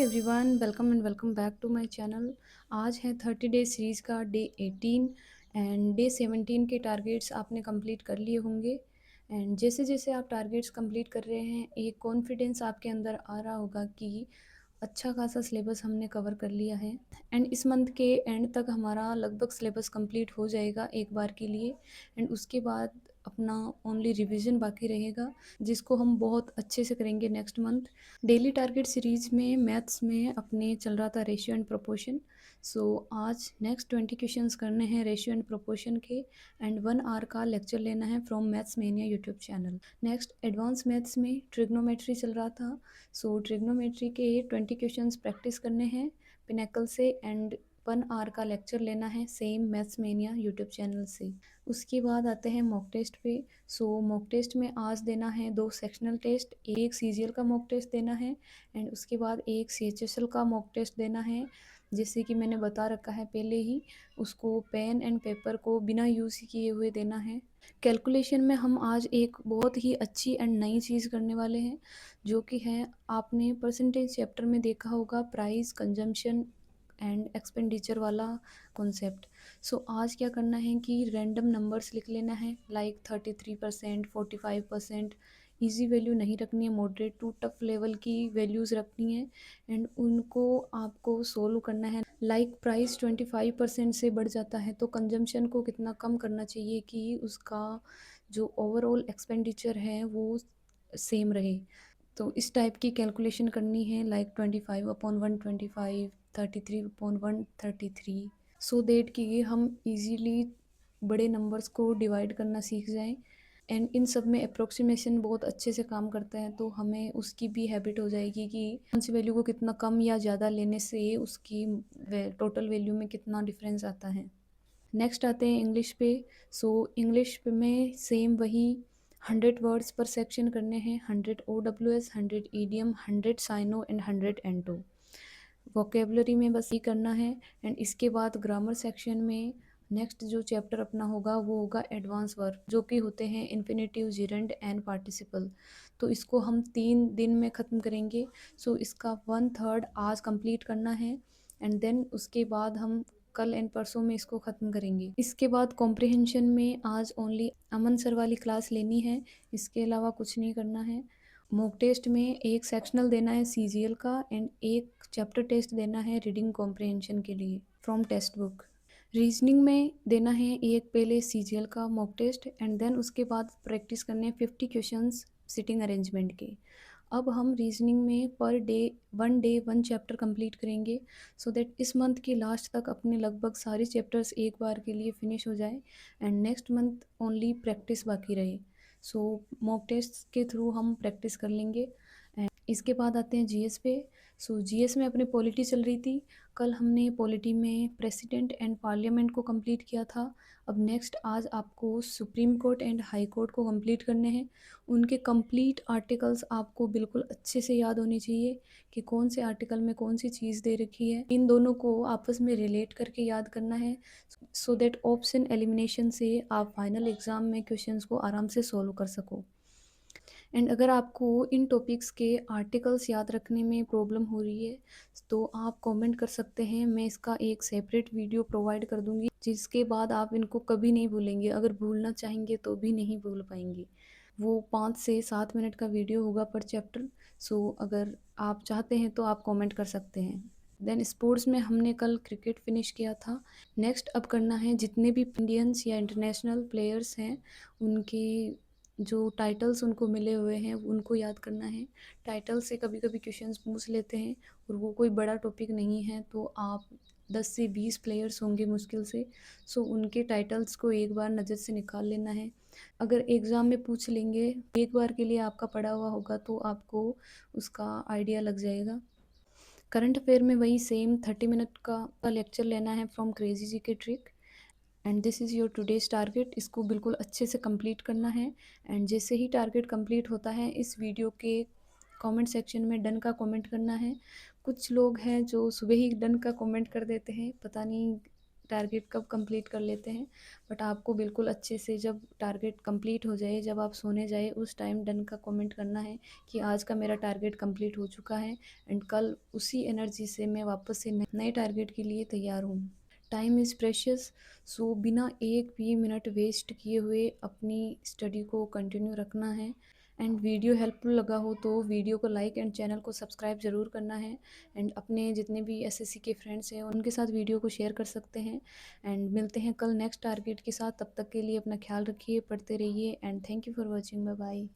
Everyone, welcome and welcome back to my channel. आज है 30 day series का day 18 and day 17 के targets आपने कंप्लीट कर लिए होंगे। एंड जैसे जैसे आप टारगेट्स कंप्लीट कर रहे हैं, एक कॉन्फिडेंस आपके अंदर आ रहा होगा कि अच्छा खासा सिलेबस हमने कवर कर लिया है। एंड इस मंथ के एंड तक हमारा लगभग सिलेबस कंप्लीट हो जाएगा एक बार के लिए। एंड उसके बाद अपना ओनली रिवीजन बाकी रहेगा, जिसको हम बहुत अच्छे से करेंगे next month. Daily target series में मैथ्स में अपने चल रहा था रेशियो एंड प्रोपोर्शन। सो आज नेक्स्ट 20 क्वेश्चंस करने हैं रेशियो एंड प्रोपोर्शन के। एंड 1 आवर का लेक्चर लेना है from maths mania YouTube channel. Next advance maths में ट्रिग्नोमेट्री चल रहा था। सो ट्रिग्नोमेट्री के 20 क्वेश्चंस प्रैक्टिस करने हैं पिनेकल से। एंड 1 आवर का लेक्चर लेना है same maths mania YouTube channel से। उसके बाद आते हैं मॉक टेस्ट पे। सो मॉक टेस्ट में आज देना है 2 सेक्शनल टेस्ट, एक सीजीएल का मॉक टेस्ट देना है एंड उसके बाद एक सीएचएसएल का मॉक टेस्ट देना है। जैसे कि मैंने बता रखा है पहले ही, उसको पेन एंड पेपर को बिना यूज़ किए हुए देना है। कैलकुलेशन में हम आज एक बहुत ही अच्छी एंड नई चीज़ करने वाले हैं, जो कि है आपने परसेंटेज चैप्टर में देखा होगा प्राइस कंजम्पशन एंड एक्सपेंडिचर वाला कॉन्सेप्ट। सो आज क्या करना है कि रैंडम नंबर्स लिख लेना है, लाइक 33%, 45%। ईजी वैल्यू नहीं रखनी है, मॉडरेट टू टफ लेवल की वैल्यूज़ रखनी है एंड उनको आपको सोल्व करना है। लाइक प्राइस 25% से बढ़ जाता है तो कंजम्पशन को कितना कम करना चाहिए कि उसका जो ओवरऑल एक्सपेंडिचर है वो सेम रहे। तो इस टाइप की कैलकुलेशन करनी है, लाइक 25/125, 33/133, सो दैट कि हम इजीली बड़े नंबर्स को डिवाइड करना सीख जाएं। एंड इन सब में अप्रोक्सीमेशन बहुत अच्छे से काम करता है, तो हमें उसकी भी हैबिट हो जाएगी कि कौन सी वैल्यू को कितना कम या ज़्यादा लेने से उसकी टोटल वैल्यू में कितना डिफरेंस आता है। नेक्स्ट आते हैं इंग्लिश पे। सो इंग्लिश में सेम वही 100 वर्ड्स पर सेक्शन करने हैं, 100 OWS, 100 idiom, 100 synonym and 100 antonym. Vocabulary में बस ये करना है। एंड इसके बाद ग्रामर सेक्शन में नेक्स्ट जो चैप्टर अपना होगा वो होगा एडवांस वर्ब, जो कि होते हैं इन्फिनेटिव, जिरेंड एंड पार्टिसिपल। तो इसको हम 3 दिन में ख़त्म करेंगे। सो इसका 1/3 आज कंप्लीट करना है एंड देन उसके बाद हम कल एंड परसों में इसको ख़त्म करेंगे। इसके बाद कॉम्प्रिहेंशन में आज ओनली अमन सर वाली क्लास लेनी है, इसके अलावा कुछ नहीं करना है। मॉक टेस्ट में एक सेक्शनल देना है सीजीएल का एंड एक चैप्टर टेस्ट देना है रीडिंग कॉम्प्रिहेंशन के लिए फ्रॉम टेक्स्ट बुक। रीजनिंग में देना है एक पहले सीजीएल का मॉक टेस्ट एंड देन उसके बाद प्रैक्टिस करने हैं 50 क्वेश्चंस सिटिंग अरेंजमेंट के। अब हम रीजनिंग में पर डे 1 चैप्टर कंप्लीट करेंगे, सो दैट इस मंथ के लास्ट तक अपने लगभग सारे चैप्टर्स एक बार के लिए फिनिश हो जाए and next month only practice बाकी रहे। सो मॉक टेस्ट के थ्रू हम प्रैक्टिस कर लेंगे। एंड इसके बाद आते हैं जीएस पे। सो जीएस में अपनी पॉलिटी चल रही थी। कल हमने पॉलिटी में प्रेसिडेंट एंड पार्लियामेंट को कंप्लीट किया था। अब नेक्स्ट आज आपको supreme court and high court को कंप्लीट करने हैं। उनके कंप्लीट आर्टिकल्स आपको बिल्कुल अच्छे से याद होने चाहिए कि कौन से आर्टिकल में कौन सी चीज़ दे रखी है। इन दोनों को आपस में रिलेट करके याद करना है, सो दैट ऑप्शन एलिमिनेशन से आप फाइनल एग्ज़ाम में क्वेश्चंस को आराम से सॉल्व कर सको। एंड अगर आपको इन टॉपिक्स के आर्टिकल्स याद रखने में प्रॉब्लम हो रही है तो आप कमेंट कर सकते हैं, मैं इसका एक सेपरेट वीडियो प्रोवाइड कर दूंगी, जिसके बाद आप इनको कभी नहीं भूलेंगे। अगर भूलना चाहेंगे तो भी नहीं भूल पाएंगे। वो 5 से 7 मिनट का वीडियो होगा पर चैप्टर। सो अगर आप चाहते हैं तो आप कमेंट कर सकते हैं। देन स्पोर्ट्स में हमने कल क्रिकेट फिनिश किया था। नेक्स्ट अब करना है जितने भी इंडियंस या इंटरनेशनल प्लेयर्स हैं उनके जो टाइटल्स उनको मिले हुए हैं उनको याद करना है। टाइटल से कभी कभी क्वेश्चंस पूछ लेते हैं और वो कोई बड़ा टॉपिक नहीं है, तो आप 10 से 20 प्लेयर्स होंगे मुश्किल से, सो उनके टाइटल्स को एक बार नज़र से निकाल लेना है। अगर एग्ज़ाम में पूछ लेंगे, एक बार के लिए आपका पढ़ा हुआ होगा तो आपको उसका आइडिया लग जाएगा। करंट अफेयर में वही सेम 30 मिनट का लेक्चर लेना है फ्रॉम क्रेजी जी के trick. And this is your today's target, इसको बिल्कुल अच्छे से कंप्लीट करना है। एंड जैसे ही टारगेट कंप्लीट होता है इस वीडियो के कमेंट सेक्शन में डन का कमेंट करना है। कुछ लोग हैं जो सुबह ही डन का कमेंट कर देते हैं, पता नहीं टारगेट कब कंप्लीट कर लेते हैं, बट आपको बिल्कुल अच्छे से जब टारगेट कंप्लीट हो जाए, जब आप सोने जाए उस टाइम डन का कमेंट करना है कि आज का मेरा टारगेट कंप्लीट हो चुका है एंड कल उसी एनर्जी से मैं वापस से नए टारगेट के लिए तैयार हूँ। टाइम इज़ प्रेशियस, सो बिना एक भी मिनट वेस्ट किए हुए अपनी स्टडी को कंटिन्यू रखना है। एंड वीडियो हेल्पफुल लगा हो तो वीडियो को लाइक एंड चैनल को सब्सक्राइब ज़रूर करना है। एंड अपने जितने भी एसएससी के फ्रेंड्स हैं उनके साथ वीडियो को शेयर कर सकते हैं। एंड मिलते हैं कल नेक्स्ट टारगेट के साथ, तब तक के लिए अपना ख्याल रखिए, पढ़ते रहिए and thank you for watching, bye bye.